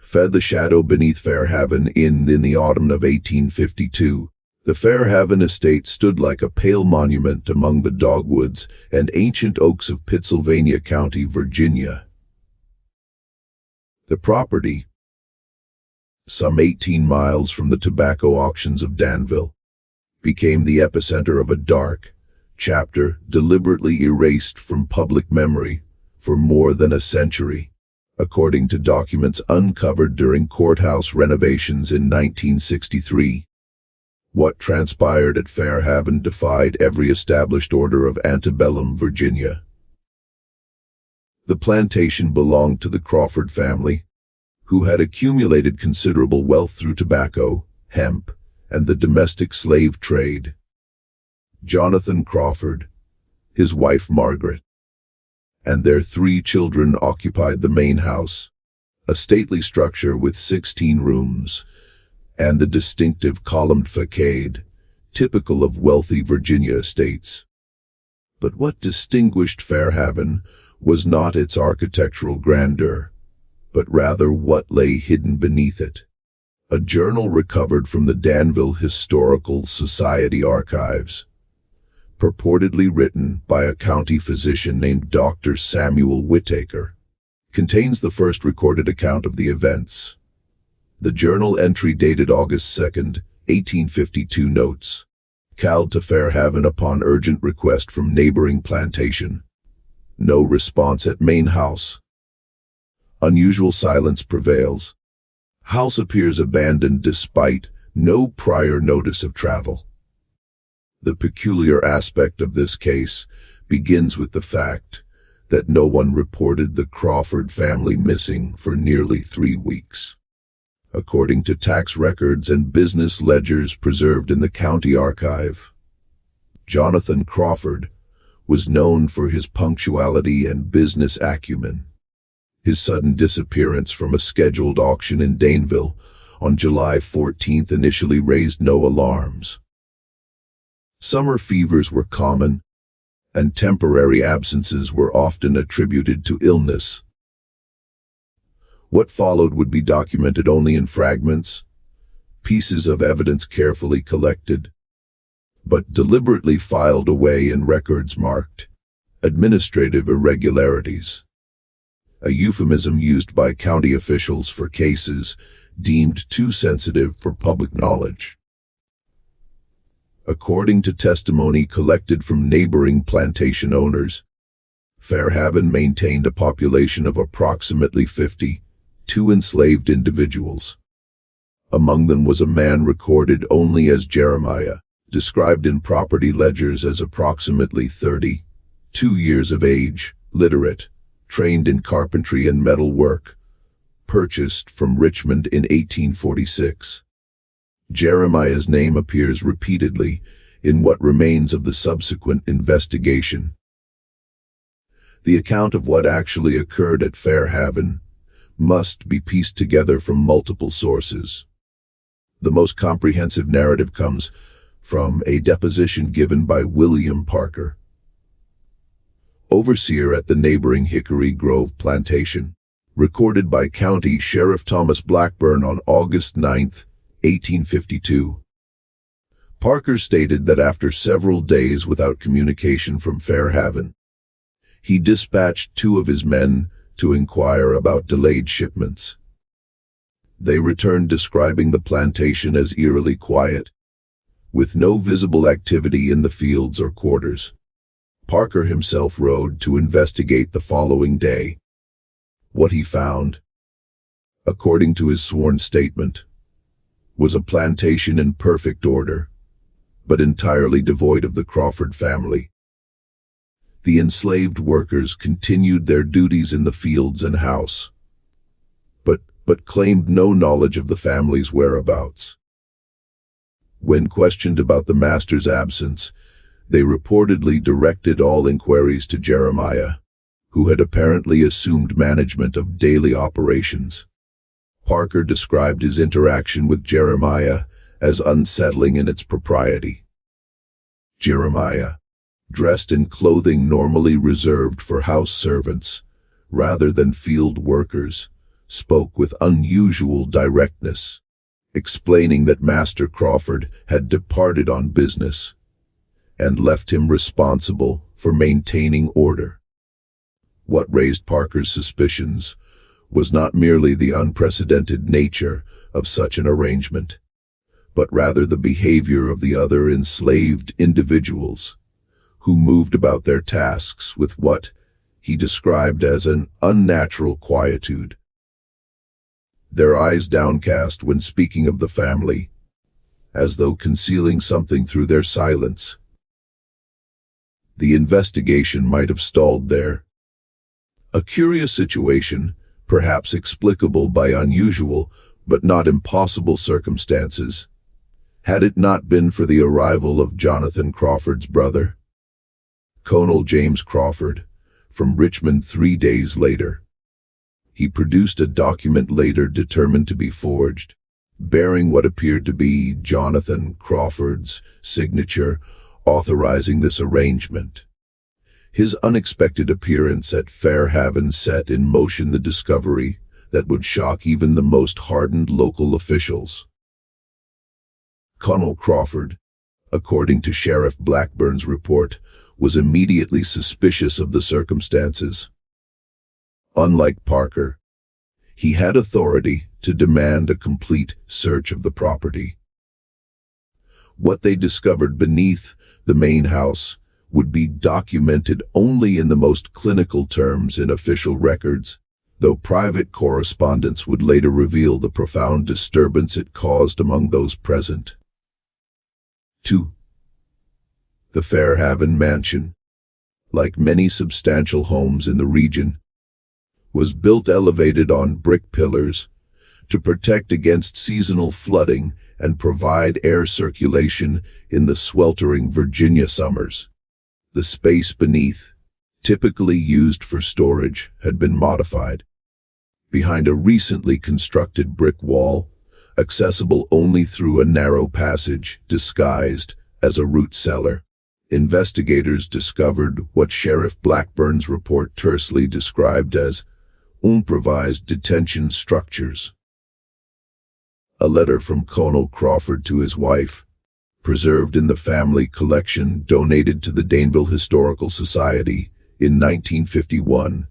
fed the shadow beneath Fairhaven in the autumn of 1852. The Fairhaven estate stood like a pale monument among the dogwoods and ancient oaks of Pittsylvania County, Virginia. The property, some 18 miles from the tobacco auctions of Danville, became the epicenter of a dark chapter deliberately erased from public memory for more than a century. According to documents uncovered during courthouse renovations in 1963, what transpired at Fairhaven defied every established order of antebellum Virginia. The plantation belonged to the Crawford family, who had accumulated considerable wealth through tobacco, hemp, and the domestic slave trade. Jonathan Crawford, his wife Margaret, and their 3 children occupied the main house, a stately structure with 16 rooms, and the distinctive columned facade, typical of wealthy Virginia estates. But what distinguished Fairhaven was not its architectural grandeur, but rather what lay hidden beneath it. A journal recovered from the Danville Historical Society archives, purportedly written by a county physician named Dr. Samuel Whittaker, contains the first recorded account of the events. The journal entry dated August 2, 1852 notes, "Called to Fairhaven upon urgent request from neighboring plantation. No response at main house. Unusual silence prevails. House appears abandoned despite no prior notice of travel." The peculiar aspect of this case begins with the fact that no one reported the Crawford family missing for nearly 3 weeks. According to tax records and business ledgers preserved in the county archive, Jonathan Crawford was known for his punctuality and business acumen. His sudden disappearance from a scheduled auction in Danville on July 14 initially raised no alarms. Summer fevers were common, and temporary absences were often attributed to illness. What followed would be documented only in fragments, pieces of evidence carefully collected, but deliberately filed away in records marked administrative irregularities, a euphemism used by county officials for cases deemed too sensitive for public knowledge. According to testimony collected from neighboring plantation owners, Fairhaven maintained a population of approximately 52 enslaved individuals. Among them was a man recorded only as Jeremiah, described in property ledgers as approximately 32 years of age, literate, trained in carpentry and metal work, purchased from Richmond in 1846. Jeremiah's name appears repeatedly in what remains of the subsequent investigation. The account of what actually occurred at Fairhaven must be pieced together from multiple sources. The most comprehensive narrative comes from a deposition given by William Parker, overseer at the neighboring Hickory Grove plantation, recorded by County Sheriff Thomas Blackburn on August 9, 1852. Parker stated that after several days without communication from Fairhaven, he dispatched 2 of his men to inquire about delayed shipments. They returned describing the plantation as eerily quiet, with no visible activity in the fields or quarters. Parker himself rode to investigate the following day. What he found, according to his sworn statement, was a plantation in perfect order, but entirely devoid of the Crawford family. The enslaved workers continued their duties in the fields and house, but claimed no knowledge of the family's whereabouts. When questioned about the master's absence, they reportedly directed all inquiries to Jeremiah, who had apparently assumed management of daily operations. Parker described his interaction with Jeremiah as unsettling in its propriety. Jeremiah, dressed in clothing normally reserved for house servants, rather than field workers, spoke with unusual directness, explaining that Master Crawford had departed on business and left him responsible for maintaining order. What raised Parker's suspicions was not merely the unprecedented nature of such an arrangement, but rather the behavior of the other enslaved individuals who moved about their tasks with what he described as an unnatural quietude, their eyes downcast when speaking of the family, as though concealing something through their silence. The investigation might have stalled there. A curious situation, perhaps explicable by unusual but not impossible circumstances, had it not been for the arrival of Jonathan Crawford's brother, Colonel James Crawford, from Richmond 3 days later. He produced a document later determined to be forged, bearing what appeared to be Jonathan Crawford's signature, authorizing this arrangement. His unexpected appearance at Fairhaven set in motion the discovery that would shock even the most hardened local officials. Colonel Crawford, according to Sheriff Blackburn's report, was immediately suspicious of the circumstances. Unlike Parker, he had authority to demand a complete search of the property. What they discovered beneath the main house would be documented only in the most clinical terms in official records, though private correspondence would later reveal the profound disturbance it caused among those present. 2. The Fairhaven mansion, like many substantial homes in the region, was built elevated on brick pillars to protect against seasonal flooding and provide air circulation in the sweltering Virginia summers. The space beneath, typically used for storage, had been modified. Behind a recently constructed brick wall, accessible only through a narrow passage disguised as a root cellar, investigators discovered what Sheriff Blackburn's report tersely described as improvised detention structures. A letter from Colonel Crawford to his wife, preserved in the family collection donated to the Danville Historical Society in 1951,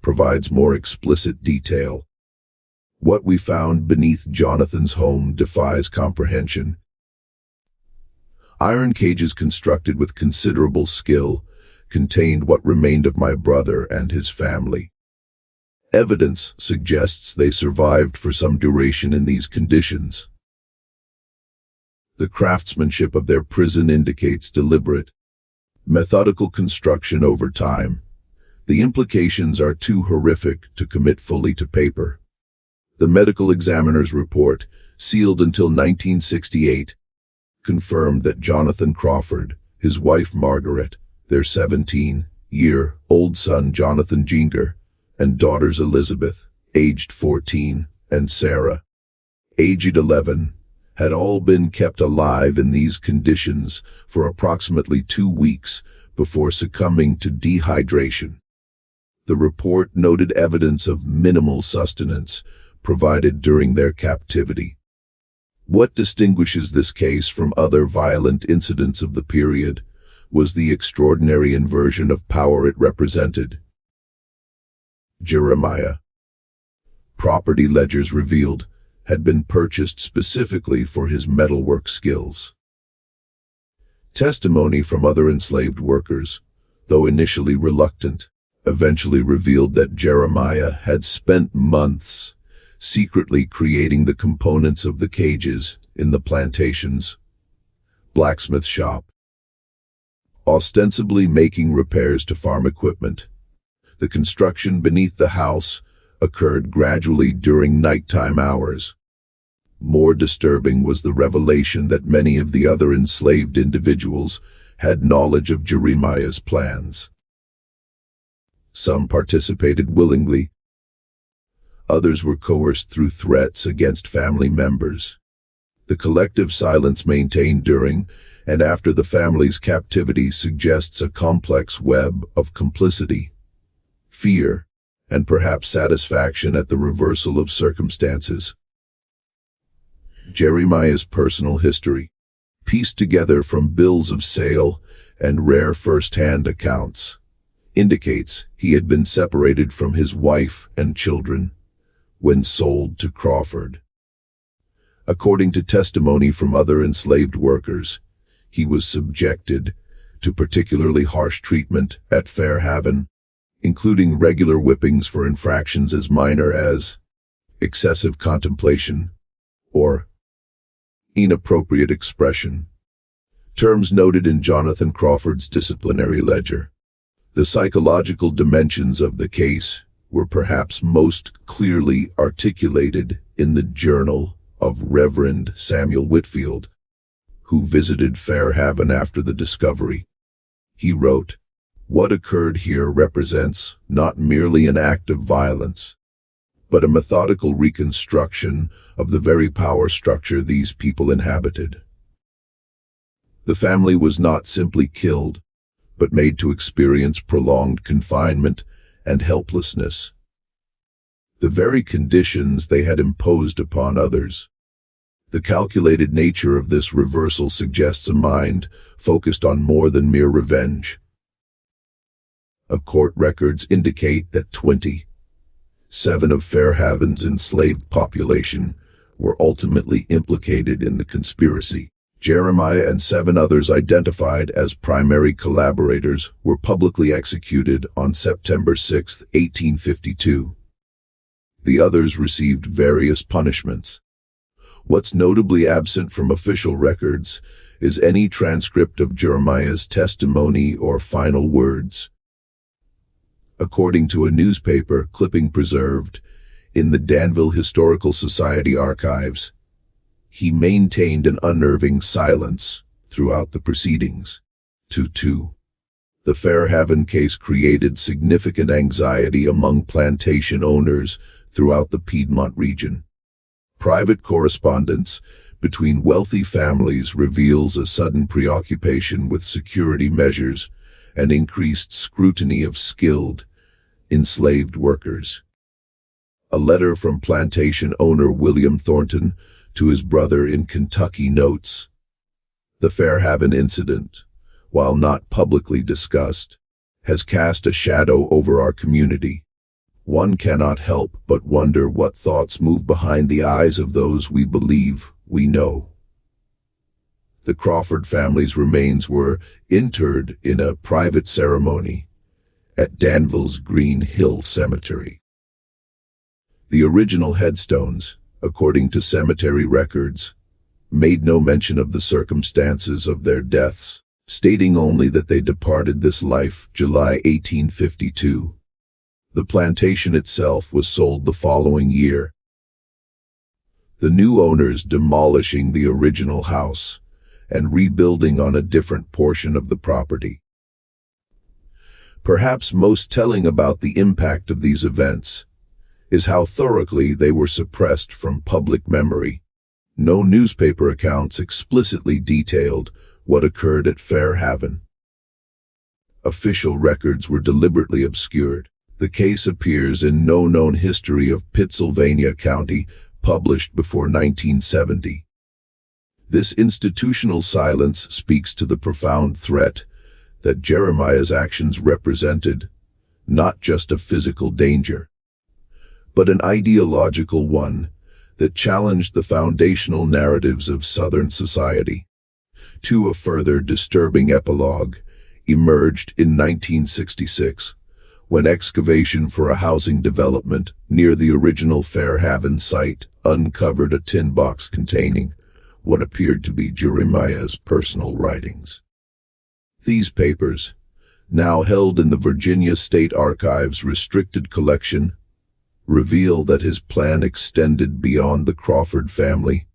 provides more explicit detail. What we found beneath Jonathan's home defies comprehension. Iron cages constructed with considerable skill contained what remained of my brother and his family. Evidence suggests they survived for some duration in these conditions. The craftsmanship of their prison indicates deliberate, methodical construction over time. The implications are too horrific to commit fully to paper. The medical examiner's report, sealed until 1968, confirmed that Jonathan Crawford, his wife Margaret, their 17-year-old son Jonathan Jr., and daughters Elizabeth, aged 14, and Sarah, aged 11, had all been kept alive in these conditions for approximately 2 weeks before succumbing to dehydration. The report noted evidence of minimal sustenance provided during their captivity. What distinguishes this case from other violent incidents of the period was the extraordinary inversion of power it represented. Jeremiah, property ledgers revealed, had been purchased specifically for his metalwork skills. Testimony from other enslaved workers, though initially reluctant, eventually revealed that Jeremiah had spent months secretly creating the components of the cages in the plantation's blacksmith shop, ostensibly making repairs to farm equipment. The construction beneath the house occurred gradually during nighttime hours. More disturbing was the revelation that many of the other enslaved individuals had knowledge of Jeremiah's plans. Some participated willingly. Others were coerced through threats against family members. The collective silence maintained during and after the family's captivity suggests a complex web of complicity, fear, and perhaps satisfaction at the reversal of circumstances. Jeremiah's personal history, pieced together from bills of sale and rare first-hand accounts, indicates he had been separated from his wife and children when sold to Crawford. According to testimony from other enslaved workers, he was subjected to particularly harsh treatment at Fairhaven, including regular whippings for infractions as minor as excessive contemplation or inappropriate expression, terms noted in Jonathan Crawford's disciplinary ledger. The psychological dimensions of the case were perhaps most clearly articulated in the journal of Reverend Samuel Whitfield, who visited Fairhaven after the discovery. He wrote, "What occurred here represents not merely an act of violence, but a methodical reconstruction of the very power structure these people inhabited. The family was not simply killed, but made to experience prolonged confinement and helplessness. The very conditions they had imposed upon others. The calculated nature of this reversal suggests a mind focused on more than mere revenge. Court records indicate that 27 of Fairhaven's enslaved population were ultimately implicated in the conspiracy. Jeremiah and 7 others identified as primary collaborators were publicly executed on September 6, 1852. The others received various punishments. What's notably absent from official records is any transcript of Jeremiah's testimony or final words. According to a newspaper clipping preserved in the Danville Historical Society archives, he maintained an unnerving silence throughout the proceedings. 2. The Fairhaven case created significant anxiety among plantation owners throughout the Piedmont region. Private correspondence between wealthy families reveals a sudden preoccupation with security measures and increased scrutiny of skilled, enslaved workers. A letter from plantation owner William Thornton to his brother in Kentucky notes, "The Fairhaven incident, while not publicly discussed, has cast a shadow over our community. One cannot help but wonder what thoughts move behind the eyes of those we believe we know." The Crawford family's remains were interred in a private ceremony at Danville's Green Hill Cemetery. The original headstones, according to cemetery records, made no mention of the circumstances of their deaths, stating only that they departed this life July 1852. The plantation itself was sold the following year, the new owners demolishing the original house and rebuilding on a different portion of the property. Perhaps most telling about the impact of these events is how thoroughly they were suppressed from public memory. No newspaper accounts explicitly detailed what occurred at Fairhaven. Official records were deliberately obscured. The case appears in No Known History of Pittsylvania County, published before 1970. This institutional silence speaks to the profound threat that Jeremiah's actions represented, not just a physical danger, but an ideological one that challenged the foundational narratives of Southern society. A further disturbing epilogue emerged in 1966, when excavation for a housing development near the original Fairhaven site uncovered a tin box containing what appeared to be Jeremiah's personal writings. These papers, now held in the Virginia State Archives restricted collection, reveal that his plan extended beyond the Crawford family.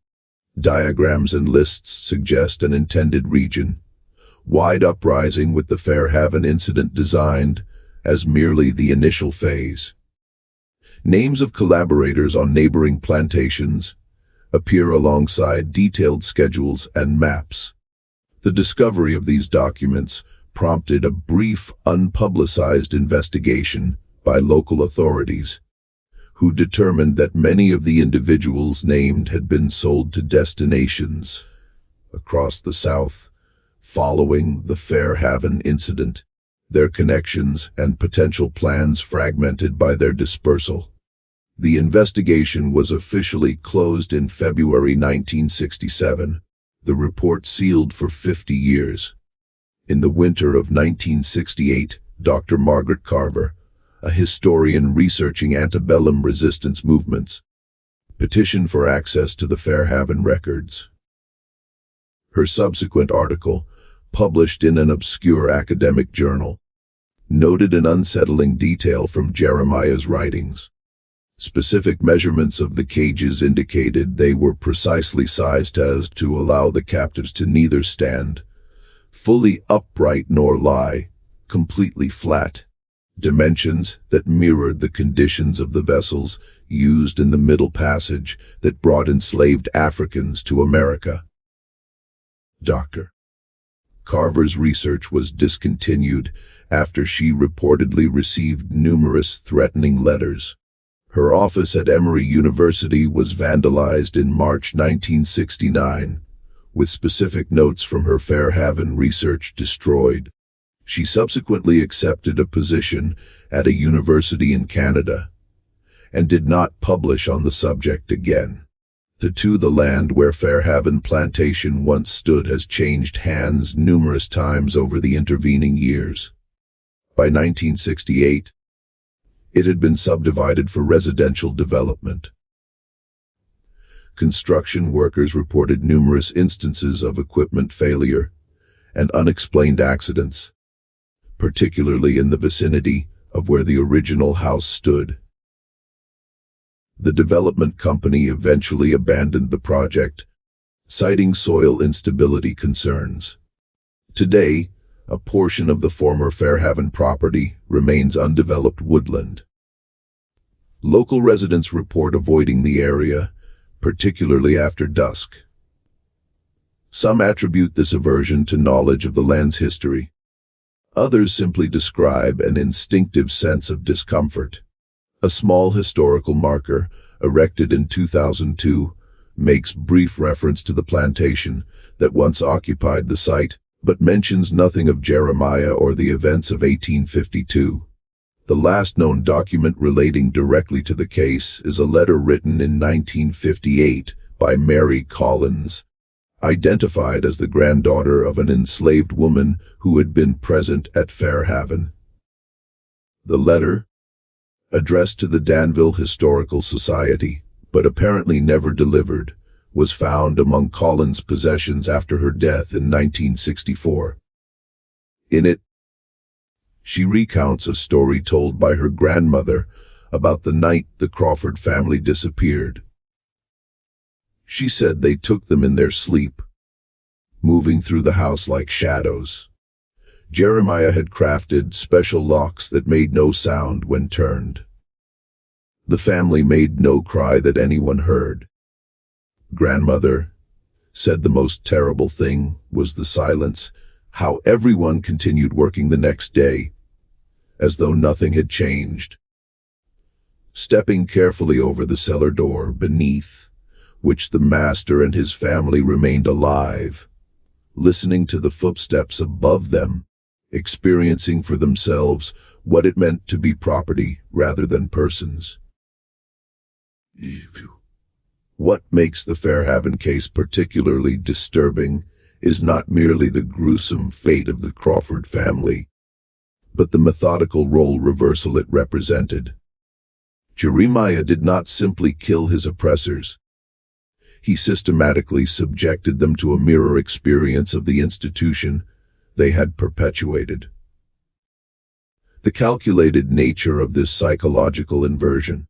Diagrams and lists suggest an intended region-wide uprising, with the Fairhaven incident designed as merely the initial phase. Names of collaborators on neighboring plantations appear alongside detailed schedules and maps. The discovery of these documents prompted a brief, unpublicized investigation by local authorities, who determined that many of the individuals named had been sold to destinations across the South following the Fairhaven incident, their connections and potential plans fragmented by their dispersal. The investigation was officially closed in February 1967, the report sealed for 50 years. In the winter of 1968, Dr. Margaret Carver, a historian researching antebellum resistance movements, petitioned for access to the Fairhaven records. Her subsequent article, published in an obscure academic journal, noted an unsettling detail from Jeremiah's writings. Specific measurements of the cages indicated they were precisely sized as to allow the captives to neither stand fully upright nor lie completely flat, dimensions that mirrored the conditions of the vessels used in the Middle Passage that brought enslaved Africans to America. Dr. Carver's research was discontinued after she reportedly received numerous threatening letters. Her office at Emory University was vandalized in March 1969, with specific notes from her Fairhaven research destroyed. She subsequently accepted a position at a university in Canada and did not publish on the subject again. The land where Fairhaven Plantation once stood has changed hands numerous times over the intervening years. By 1968, it had been subdivided for residential development. Construction workers reported numerous instances of equipment failure and unexplained accidents, particularly in the vicinity of where the original house stood. The development company eventually abandoned the project, citing soil instability concerns. Today, a portion of the former Fairhaven property remains undeveloped woodland. Local residents report avoiding the area, particularly after dusk. Some attribute this aversion to knowledge of the land's history. Others simply describe an instinctive sense of discomfort. A small historical marker, erected in 2002, makes brief reference to the plantation that once occupied the site, but mentions nothing of Jeremiah or the events of 1852. The last known document relating directly to the case is a letter written in 1958 by Mary Collins, identified as the granddaughter of an enslaved woman who had been present at Fairhaven. The letter, addressed to the Danville Historical Society, but apparently never delivered, was found among Collins' possessions after her death in 1964. In it, she recounts a story told by her grandmother about the night the Crawford family disappeared. She said they took them in their sleep, moving through the house like shadows. Jeremiah had crafted special locks that made no sound when turned. The family made no cry that anyone heard. Grandmother said the most terrible thing was the silence, how everyone continued working the next day, as though nothing had changed. Stepping carefully over the cellar door beneath, which the master and his family remained alive, listening to the footsteps above them, experiencing for themselves what it meant to be property rather than persons. What makes the Fairhaven case particularly disturbing is not merely the gruesome fate of the Crawford family, but the methodical role reversal it represented. Jeremiah did not simply kill his oppressors. He systematically subjected them to a mirror experience of the institution they had perpetuated. The calculated nature of this psychological inversion,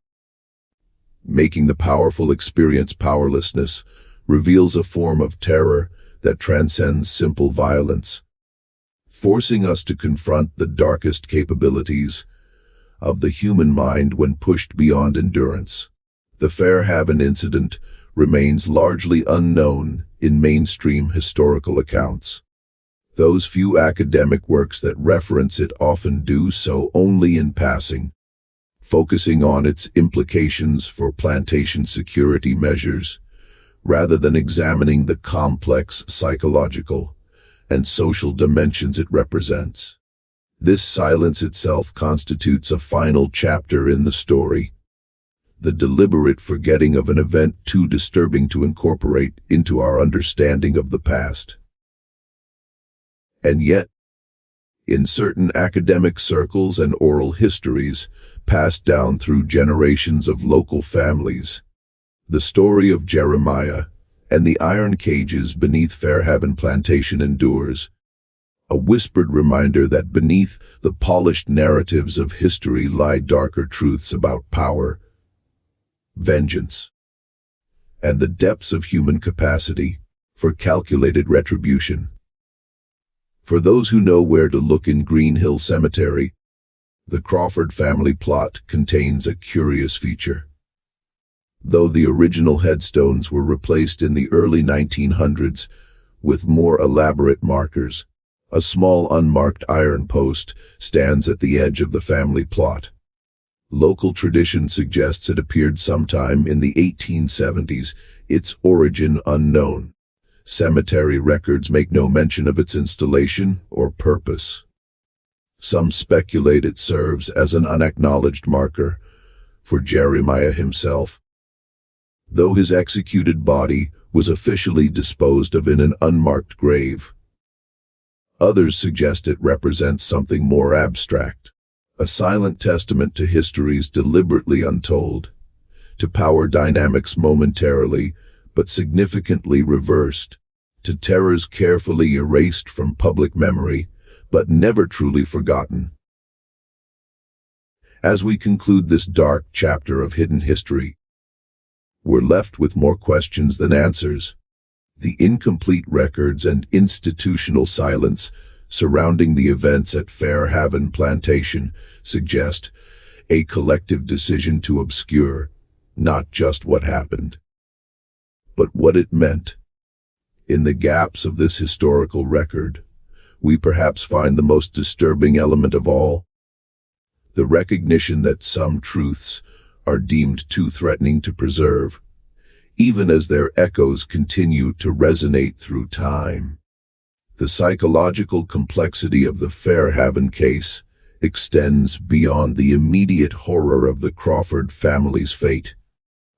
making the powerful experience powerlessness, reveals a form of terror that transcends simple violence, forcing us to confront the darkest capabilities of the human mind when pushed beyond endurance. The Fairhaven incident remains largely unknown in mainstream historical accounts. Those few academic works that reference it often do so only in passing, focusing on its implications for plantation security measures, rather than examining the complex psychological and social dimensions it represents. This silence itself constitutes a final chapter in the story, the deliberate forgetting of an event too disturbing to incorporate into our understanding of the past. And yet, in certain academic circles and oral histories passed down through generations of local families, the story of Jeremiah and the iron cages beneath Fairhaven Plantation endures, a whispered reminder that beneath the polished narratives of history lie darker truths about power, vengeance, and the depths of human capacity for calculated retribution. For those who know where to look in Green Hill Cemetery, the Crawford family plot contains a curious feature. Though the original headstones were replaced in the early 1900s with more elaborate markers, a small unmarked iron post stands at the edge of the family plot. Local tradition suggests it appeared sometime in the 1870s, its origin unknown. Cemetery records make no mention of its installation or purpose. Some speculate it serves as an unacknowledged marker for Jeremiah himself, though his executed body was officially disposed of in an unmarked grave. Others suggest it represents something more abstract, a silent testament to histories deliberately untold, to power dynamics momentarily but significantly reversed, to terrors carefully erased from public memory but never truly forgotten. As we conclude this dark chapter of hidden history, we're left with more questions than answers. The incomplete records and institutional silence surrounding the events at Fairhaven Plantation suggest a collective decision to obscure not just what happened, but what it meant. In the gaps of this historical record, we perhaps find the most disturbing element of all, the recognition that some truths are deemed too threatening to preserve, even as their echoes continue to resonate through time. The psychological complexity of the Fairhaven case extends beyond the immediate horror of the Crawford family's fate.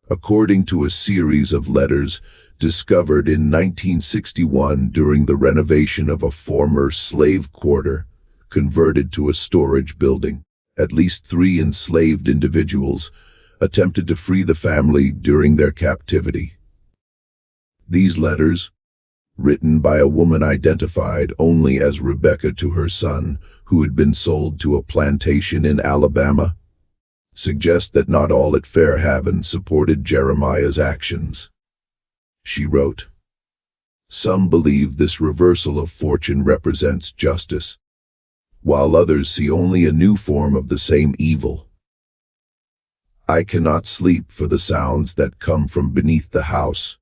According to a series of letters discovered in 1961 during the renovation of a former slave quarter converted to a storage building, at least 3 enslaved individuals attempted to free the family during their captivity. These letters, written by a woman identified only as Rebecca to her son, who had been sold to a plantation in Alabama, suggest that not all at Fairhaven supported Jeremiah's actions. She wrote, "Some believe this reversal of fortune represents justice, while others see only a new form of the same evil. I cannot sleep for the sounds that come from beneath the house,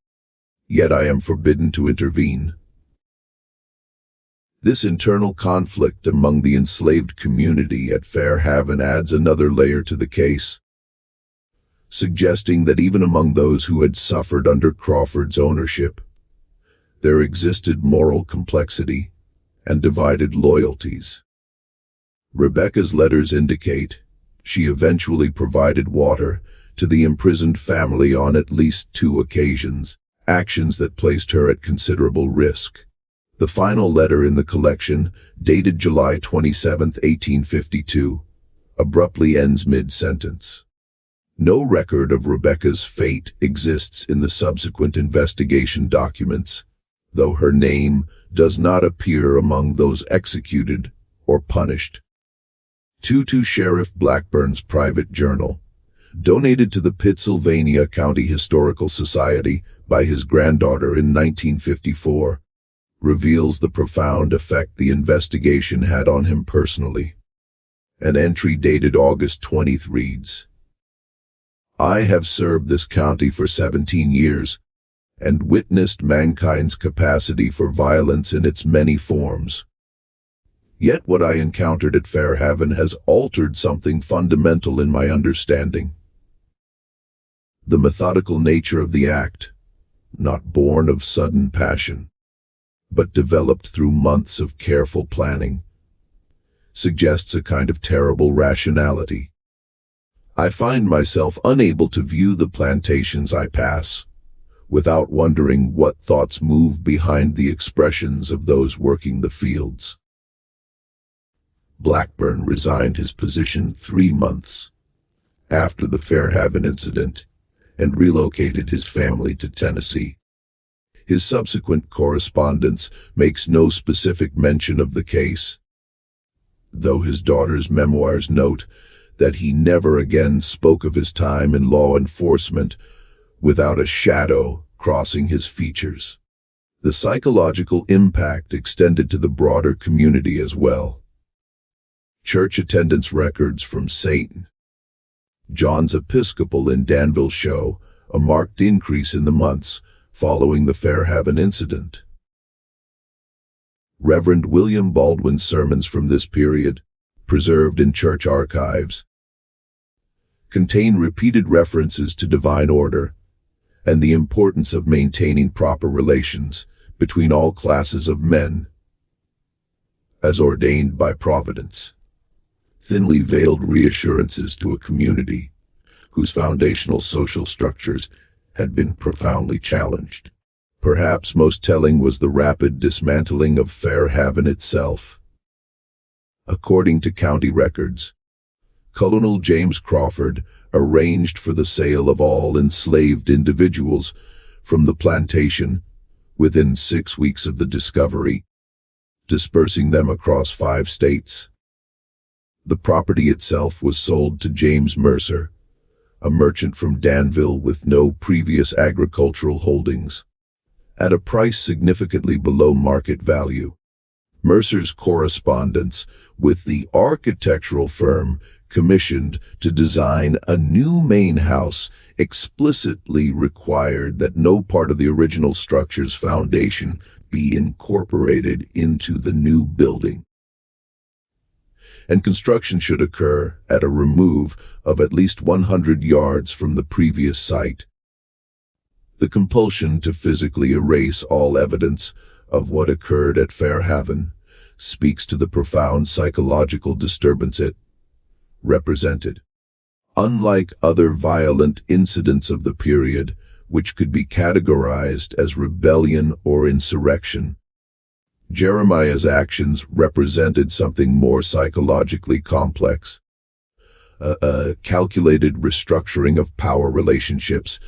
yet I am forbidden to intervene." This internal conflict among the enslaved community at Fairhaven adds another layer to the case, suggesting that even among those who had suffered under Crawford's ownership, there existed moral complexity and divided loyalties. Rebecca's letters indicate she eventually provided water to the imprisoned family on at least 2 occasions, actions that placed her at considerable risk. The final letter in the collection, dated July 27, 1852, abruptly ends mid-sentence. No record of Rebecca's fate exists in the subsequent investigation documents, though her name does not appear among those executed or punished. To Sheriff Blackburn's private journal, donated to the Pittsylvania County Historical Society by his granddaughter in 1954, reveals the profound effect the investigation had on him personally. An entry dated August 20th reads, "I have served this county for 17 years and witnessed mankind's capacity for violence in its many forms. Yet what I encountered at Fairhaven has altered something fundamental in my understanding. The methodical nature of the act, not born of sudden passion, but developed through months of careful planning, suggests a kind of terrible rationality. I find myself unable to view the plantations I pass, without wondering what thoughts move behind the expressions of those working the fields. Blackburn resigned his position 3 months after the Fairhaven incident and relocated his family to Tennessee. His subsequent correspondence makes no specific mention of the case, though his daughter's memoirs note that he never again spoke of his time in law enforcement without a shadow crossing his features. The psychological impact extended to the broader community as well. Church attendance records from St. John's Episcopal in Danville show a marked increase in the months following the Fairhaven incident. Reverend William Baldwin's sermons from this period, preserved in church archives, contain repeated references to divine order and the importance of maintaining proper relations between all classes of men, as ordained by Providence. Thinly veiled reassurances to a community whose foundational social structures had been profoundly challenged. Perhaps most telling was the rapid dismantling of Fairhaven itself. According to county records, Colonel James Crawford arranged for the sale of all enslaved individuals from the plantation within 6 weeks of the discovery, dispersing them across 5 states. The property itself was sold to James Mercer, a merchant from Danville with no previous agricultural holdings, at a price significantly below market value. Mercer's correspondence with the architectural firm commissioned to design a new main house explicitly required that no part of the original structure's foundation be incorporated into the new building, and construction should occur at a remove of at least 100 yards from the previous site. The compulsion to physically erase all evidence of what occurred at Fairhaven speaks to the profound psychological disturbance it represented. Unlike other violent incidents of the period, which could be categorized as rebellion or insurrection, Jeremiah's actions represented something more psychologically complex, a calculated restructuring of power relationships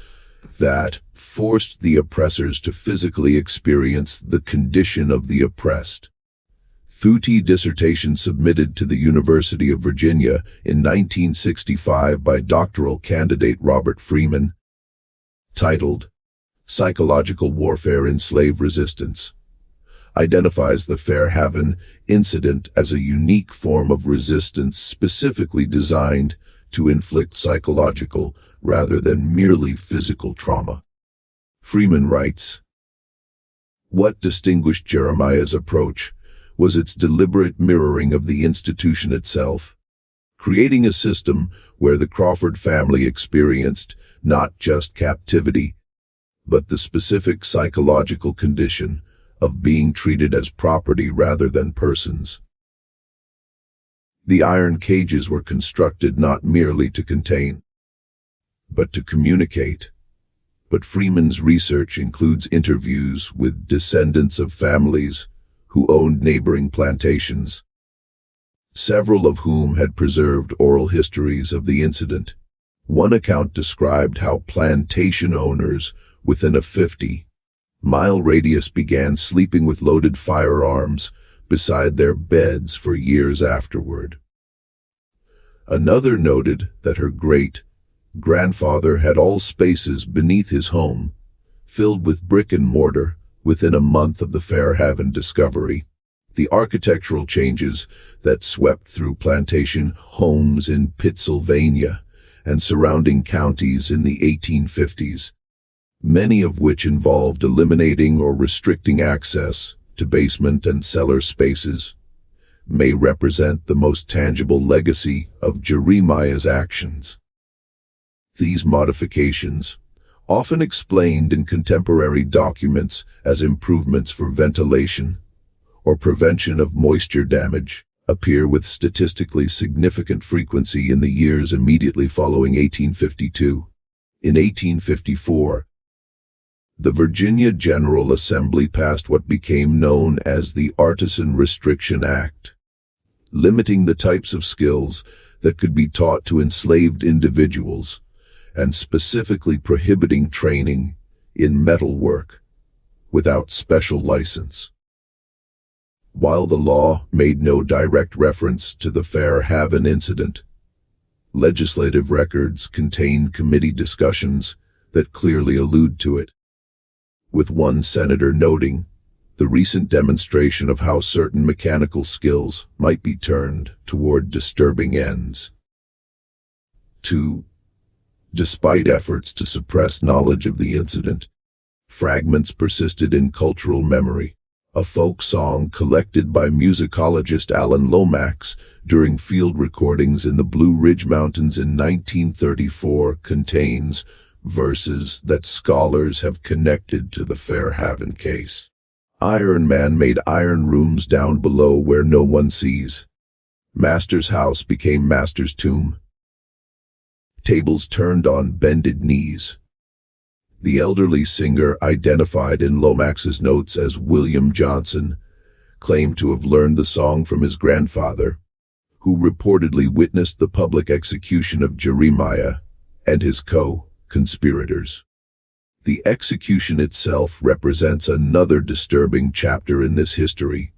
that forced the oppressors to physically experience the condition of the oppressed. Thuty dissertation submitted to the University of Virginia in 1965 by doctoral candidate Robert Freeman, titled Psychological Warfare in Slave Resistance, identifies the Fairhaven incident as a unique form of resistance specifically designed to inflict psychological rather than merely physical trauma. Freeman writes, "What distinguished Jeremiah's approach was its deliberate mirroring of the institution itself, creating a system where the Crawford family experienced not just captivity, but the specific psychological condition of being treated as property rather than persons. The iron cages were constructed not merely to contain, but to communicate." But Freeman's research includes interviews with descendants of families who owned neighboring plantations, several of whom had preserved oral histories of the incident. One account described how plantation owners within a 50-mile radius began sleeping with loaded firearms beside their beds for years afterward. Another noted that her great-grandfather had all spaces beneath his home filled with brick and mortar within a month of the Fairhaven discovery. The architectural changes that swept through plantation homes in Pittsylvania and surrounding counties in the 1850s, many of which involved eliminating or restricting access to basement and cellar spaces, may represent the most tangible legacy of Jeremiah's actions. These modifications, often explained in contemporary documents as improvements for ventilation or prevention of moisture damage, appear with statistically significant frequency in the years immediately following 1852. In 1854, the Virginia General Assembly passed what became known as the Artisan Restriction Act, limiting the types of skills that could be taught to enslaved individuals and specifically prohibiting training in metalwork without special license. While the law made no direct reference to the Fairhaven incident, legislative records contain committee discussions that clearly allude to it, with one senator noting the recent demonstration of how certain mechanical skills might be turned toward disturbing ends. 2. Despite efforts to suppress knowledge of the incident, fragments persisted in cultural memory. A folk song collected by musicologist Alan Lomax during field recordings in the Blue Ridge Mountains in 1934 contains verses that scholars have connected to the Fairhaven case. Iron Man made iron rooms down below where no one sees. Master's house became Master's tomb. Tables turned on bended knees. The elderly singer, identified in Lomax's notes as William Johnson, claimed to have learned the song from his grandfather, who reportedly witnessed the public execution of Jeremiah and his co-conspirators. The execution itself represents another disturbing chapter in this history.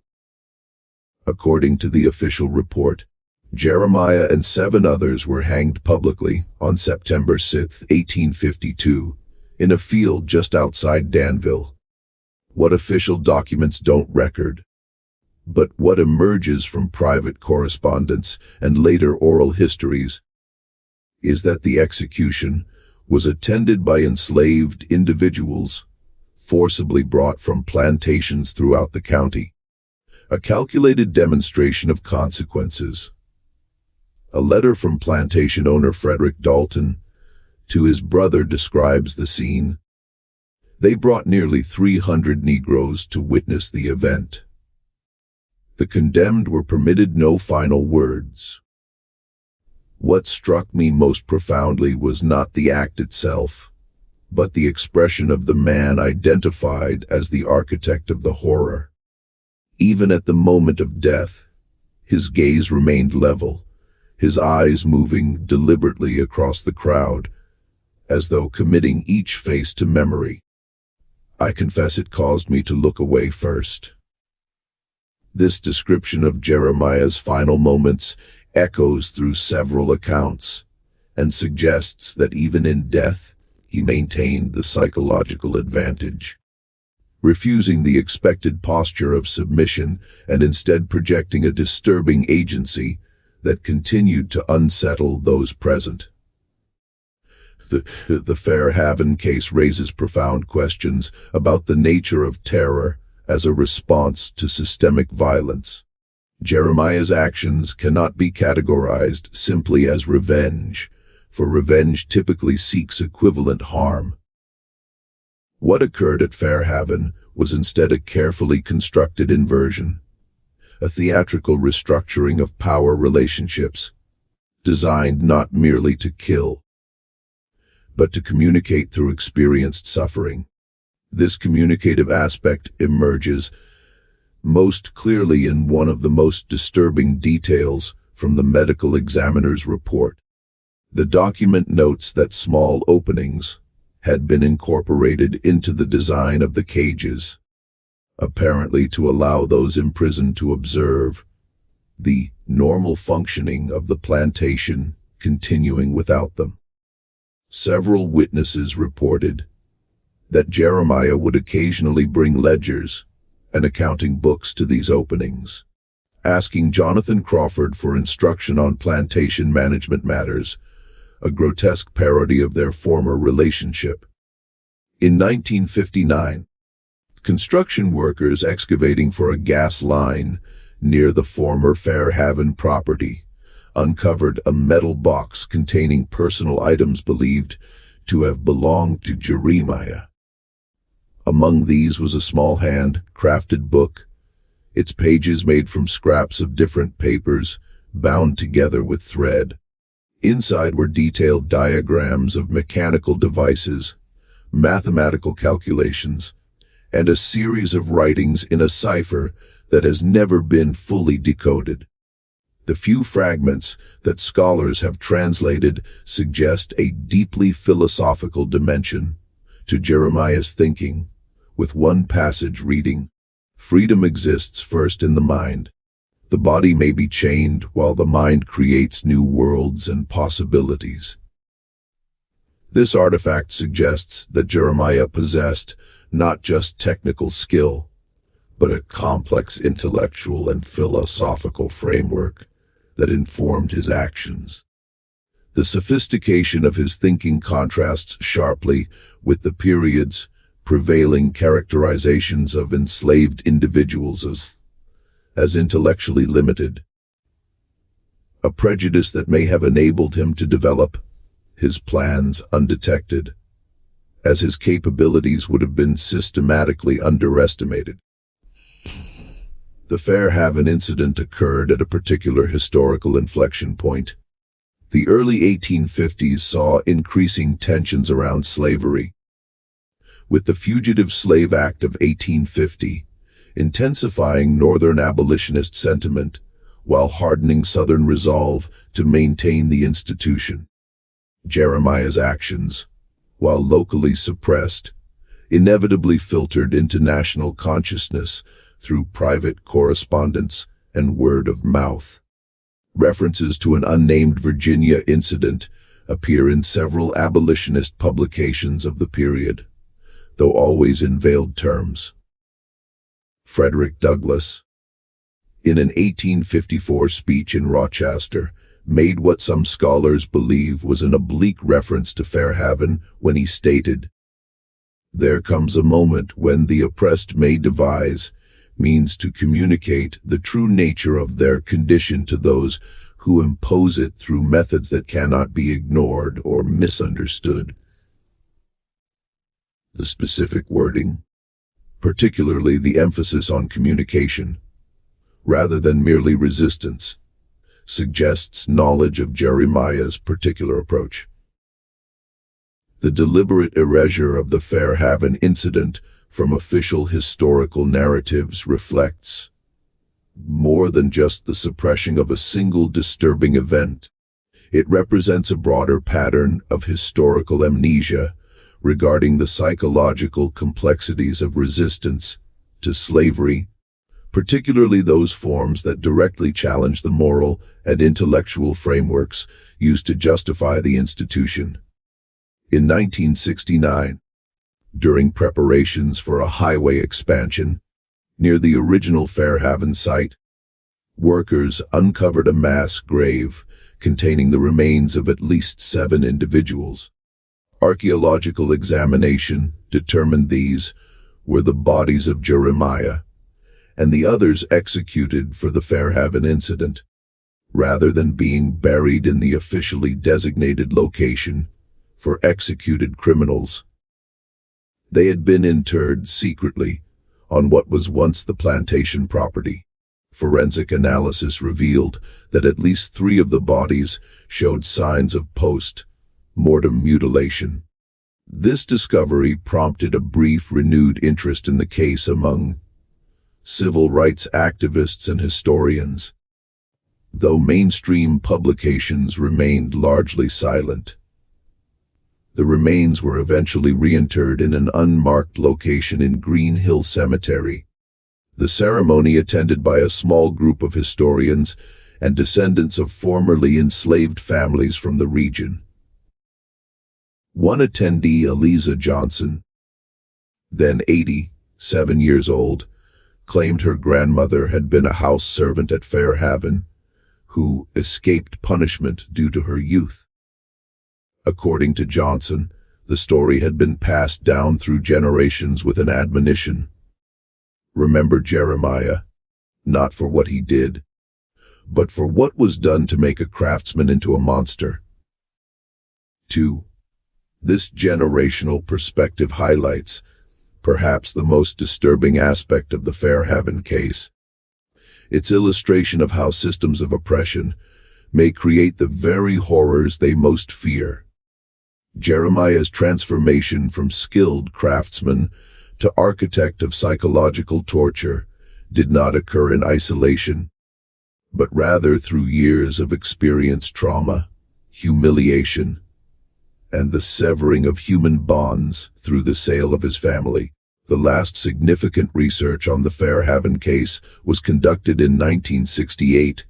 According to the official report, Jeremiah and 7 others were hanged publicly on September 6, 1852, in a field just outside Danville. What official documents don't record, but what emerges from private correspondence and later oral histories, is that the execution was attended by enslaved individuals, forcibly brought from plantations throughout the county. A calculated demonstration of consequences. A letter from plantation owner Frederick Dalton to his brother describes the scene. They brought nearly 300 Negroes to witness the event. The condemned were permitted no final words. What struck me most profoundly was not the act itself, but the expression of the man identified as the architect of the horror. Even at the moment of death, his gaze remained level, his eyes moving deliberately across the crowd, as though committing each face to memory. I confess it caused me to look away first. This description of Jeremiah's final moments echoes through several accounts and suggests that even in death, he maintained the psychological advantage, refusing the expected posture of submission and instead projecting a disturbing agency that continued to unsettle those present. The Fairhaven case raises profound questions about the nature of terror as a response to systemic violence. Jeremiah's actions cannot be categorized simply as revenge, for revenge typically seeks equivalent harm. What occurred at Fairhaven was instead a carefully constructed inversion, a theatrical restructuring of power relationships, designed not merely to kill, but to communicate through experienced suffering. This communicative aspect emerges most clearly in one of the most disturbing details from the medical examiner's report. The document notes that small openings had been incorporated into the design of the cages, apparently to allow those imprisoned to observe the normal functioning of the plantation continuing without them. Several witnesses reported that Jeremiah would occasionally bring ledgers and accounting books to these openings, asking Jonathan Crawford for instruction on plantation management matters, a grotesque parody of their former relationship. In 1959, construction workers excavating for a gas line near the former Fairhaven property, uncovered a metal box containing personal items believed to have belonged to Jeremiah. Among these was a small hand-crafted book, its pages made from scraps of different papers, bound together with thread. Inside were detailed diagrams of mechanical devices, mathematical calculations, and a series of writings in a cipher that has never been fully decoded. The few fragments that scholars have translated suggest a deeply philosophical dimension to Jeremiah's thinking, with one passage reading, "Freedom exists first in the mind. The body may be chained while the mind creates new worlds and possibilities." This artifact suggests that Jeremiah possessed not just technical skill, but a complex intellectual and philosophical framework that informed his actions. The sophistication of his thinking contrasts sharply with the period's prevailing characterizations of enslaved individuals as intellectually limited, a prejudice that may have enabled him to develop his plans undetected, as his capabilities would have been systematically underestimated. The Fairhaven incident occurred at a particular historical inflection point. The early 1850s saw increasing tensions around slavery, with the Fugitive Slave Act of 1850 intensifying Northern abolitionist sentiment while hardening Southern resolve to maintain the institution. Jeremiah's actions, while locally suppressed, inevitably filtered into national consciousness through private correspondence and word of mouth. References to an unnamed Virginia incident appear in several abolitionist publications of the period, though always in veiled terms. Frederick Douglass, in an 1854 speech in Rochester, made what some scholars believe was an oblique reference to Fairhaven when he stated, "There comes a moment when the oppressed may devise means to communicate the true nature of their condition to those who impose it through methods that cannot be ignored or misunderstood." The specific wording, particularly the emphasis on communication, rather than merely resistance, suggests knowledge of Jeremiah's particular approach. The deliberate erasure of the Fairhaven incident from official historical narratives reflects more than just the suppression of a single disturbing event. It represents a broader pattern of historical amnesia regarding the psychological complexities of resistance to slavery, particularly those forms that directly challenge the moral and intellectual frameworks used to justify the institution. In 1969, during preparations for a highway expansion near the original Fairhaven site, workers uncovered a mass grave containing the remains of at least 7 individuals. Archaeological examination determined these were the bodies of Jeremiah and the others executed for the Fairhaven incident, rather than being buried in the officially designated location for executed criminals. They had been interred secretly on what was once the plantation property. Forensic analysis revealed that at least 3 of the bodies showed signs of post-mortem mutilation. This discovery prompted a brief renewed interest in the case among civil rights activists and historians, though mainstream publications remained largely silent. The remains were eventually reinterred in an unmarked location in Green Hill Cemetery. The ceremony, attended by a small group of historians and descendants of formerly enslaved families from the region. One attendee, Eliza Johnson, then 87 years old, claimed her grandmother had been a house servant at Fairhaven, who escaped punishment due to her youth. According to Johnson, the story had been passed down through generations with an admonition: "Remember Jeremiah, not for what he did, but for what was done to make a craftsman into a monster. 2. This generational perspective highlights perhaps the most disturbing aspect of the Fairhaven case. Its illustration of how systems of oppression may create the very horrors they most fear. Jeremiah's transformation from skilled craftsman to architect of psychological torture did not occur in isolation, but rather through years of experienced trauma, humiliation, and the severing of human bonds through the sale of his family. The last significant research on the Fairhaven case was conducted in 1968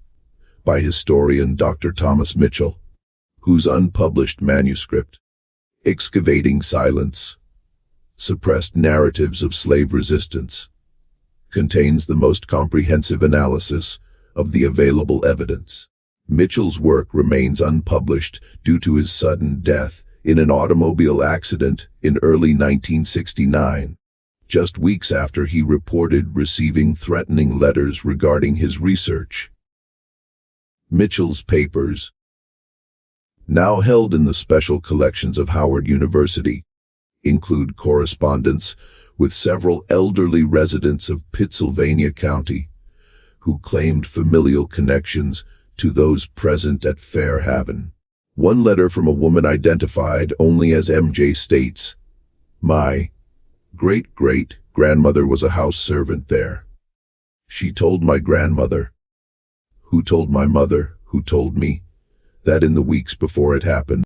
by historian Dr. Thomas Mitchell, whose unpublished manuscript, Excavating Silence, Suppressed Narratives of Slave Resistance, contains the most comprehensive analysis of the available evidence. Mitchell's work remains unpublished due to his sudden death in an automobile accident in early 1969, just weeks after he reported receiving threatening letters regarding his research. Mitchell's papers, now held in the special collections of Howard University, include correspondence with several elderly residents of Pittsylvania County who claimed familial connections to those present at Fairhaven. One letter from a woman identified only as MJ states, "My great-great-grandmother was a house servant there. She told my grandmother, who told my mother, who told me, that in the weeks before it happened,